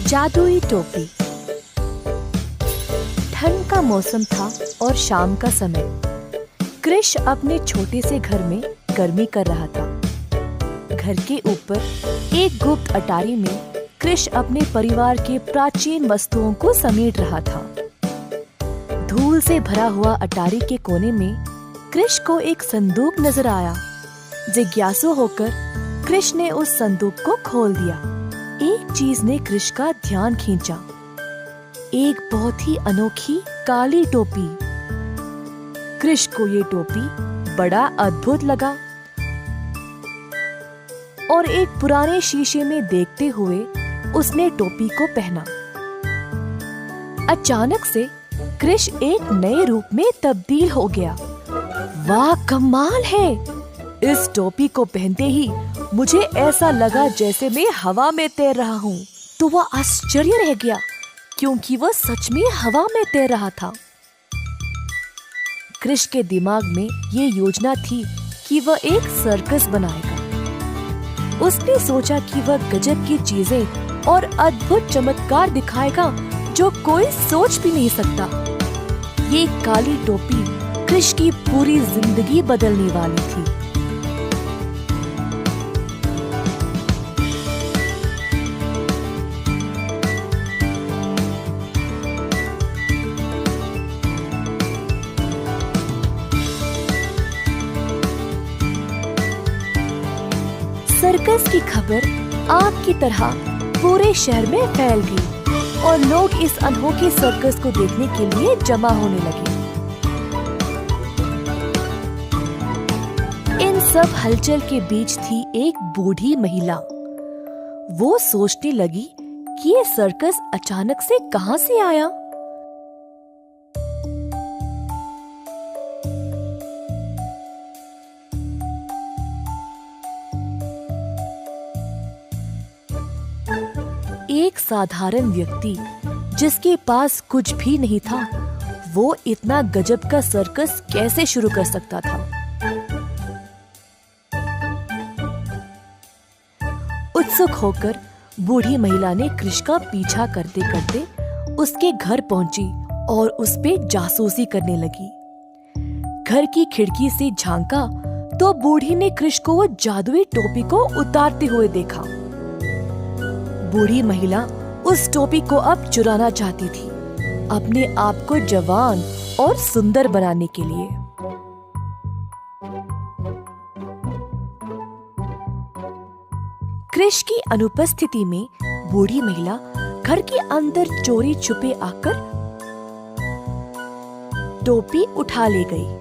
जादुई टोपी। ठंड का मौसम था और शाम का समय। कृष अपने छोटे से घर में गर्मी कर रहा था। घर के ऊपर एक गुप्त अटारी में कृष अपने परिवार के प्राचीन वस्तुओं को समेट रहा था। धूल से भरा हुआ अटारी के कोने में कृष को एक संदूक नजर आया। जिज्ञासु होकर कृष ने उस संदूक को खोल दिया। एक चीज ने कृष का ध्यान खींचा, एक बहुत ही अनोखी काली टोपी। कृष को ये टोपी बड़ा अद्भुत लगा और एक पुराने शीशे में देखते हुए उसने टोपी को पहना। अचानक से कृष एक नए रूप में तब्दील हो गया। वाह, कमाल है! इस टोपी को पहनते ही मुझे ऐसा लगा जैसे मैं हवा में तैर रहा हूँ। तो वह आश्चर्य रह गया क्योंकि वह सच में हवा में तैर रहा था। कृष के दिमाग में ये योजना थी कि वह एक सर्कस बनाएगा। उसने सोचा कि वह गजब की चीजें और अद्भुत चमत्कार दिखाएगा जो कोई सोच भी नहीं सकता। ये काली टोपी कृष की पूरी जिंदगी बदलने वाली थी। सर्कस की खबर आग की तरह पूरे शहर में फैल गई और लोग इस अनोखे सर्कस को देखने के लिए जमा होने लगे। इन सब हलचल के बीच थी एक बूढ़ी महिला। वो सोचने लगी कि ये सर्कस अचानक से कहां से आया। एक साधारण व्यक्ति जिसके पास कुछ भी नहीं था, वो इतना गजब का सर्कस कैसे शुरू कर सकता था। उत्सुक होकर बूढ़ी महिला ने कृष का पीछा करते करते उसके घर पहुंची और उस पे जासूसी करने लगी। घर की खिड़की से झांका तो बूढ़ी ने कृष को वो जादुई टोपी को उतारते हुए देखा। बूढ़ी महिला उस टोपी को अब चुराना चाहती थी, अपने आप को जवान और सुंदर बनाने के लिए। कृष की अनुपस्थिति में बूढ़ी महिला घर के अंदर चोरी छुपे आकर टोपी उठा ले गई।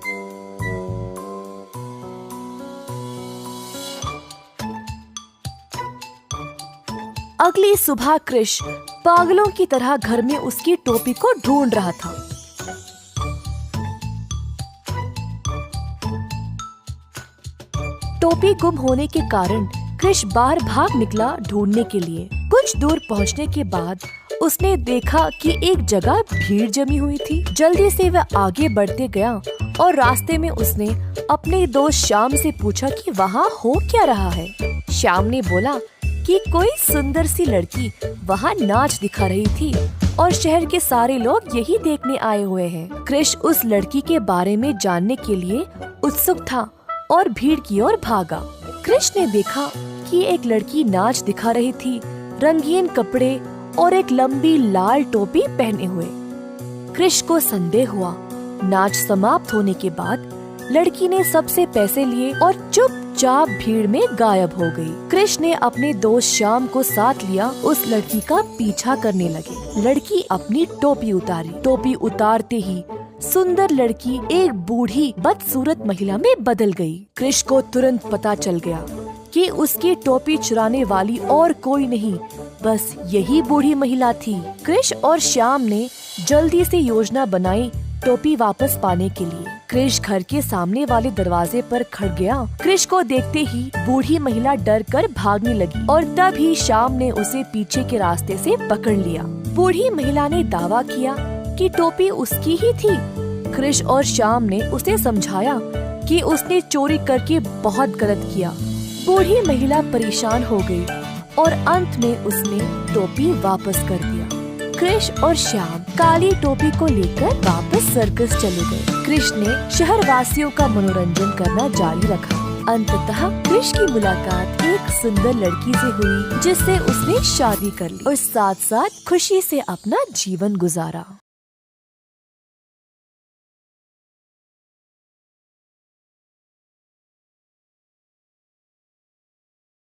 अगली सुबह कृष पागलों की तरह घर में उसकी टोपी को ढूंढ रहा था। टोपी गुम होने के कारण कृष बाहर भाग निकला ढूंढने के लिए। कुछ दूर पहुंचने के बाद उसने देखा कि एक जगह भीड़ जमी हुई थी। जल्दी से वह आगे बढ़ते गया और रास्ते में उसने अपने दोस्त श्याम से पूछा कि वहाँ हो क्या रहा है। श्याम ने बोला कि कोई सुंदर सी लड़की वहाँ नाच दिखा रही थी और शहर के सारे लोग यही देखने आए हुए हैं। कृष उस लड़की के बारे में जानने के लिए उत्सुक था और भीड़ की ओर भागा। कृष ने देखा कि एक लड़की नाच दिखा रही थी, रंगीन कपड़े और एक लंबी लाल टोपी पहने हुए। कृष को संदेह हुआ। नाच समाप्त होने के बाद लड़की ने सबसे पैसे लिए और चुपचाप भीड़ में गायब हो गई। कृष ने अपने दोस्त श्याम को साथ लिया, उस लड़की का पीछा करने लगे। लड़की अपनी टोपी उतारी। टोपी उतारते ही सुंदर लड़की एक बूढ़ी बदसूरत महिला में बदल गई। कृष को तुरंत पता चल गया कि उसकी टोपी चुराने वाली और कोई नहीं, बस यही बूढ़ी महिला थी। कृष और श्याम ने जल्दी से योजना बनाई टोपी वापस पाने के लिए। कृष घर के सामने वाले दरवाजे पर खड़ गया। कृष को देखते ही बूढ़ी महिला डर कर भागने लगी और तभी श्याम ने उसे पीछे के रास्ते से पकड़ लिया। बूढ़ी महिला ने दावा किया कि टोपी उसकी ही थी। कृष और श्याम ने उसे समझाया कि उसने चोरी करके बहुत गलत किया। बूढ़ी महिला परेशान हो गई और अंत में उसने टोपी वापस कर दिया। कृष और श्याम काली टोपी को लेकर वापस सर्कस चले गए। कृष ने शहरवासियों का मनोरंजन करना जारी रखा। अंततः कृष की मुलाकात एक सुंदर लड़की से हुई जिससे उसने शादी कर ली और साथ साथ खुशी से अपना जीवन गुजारा।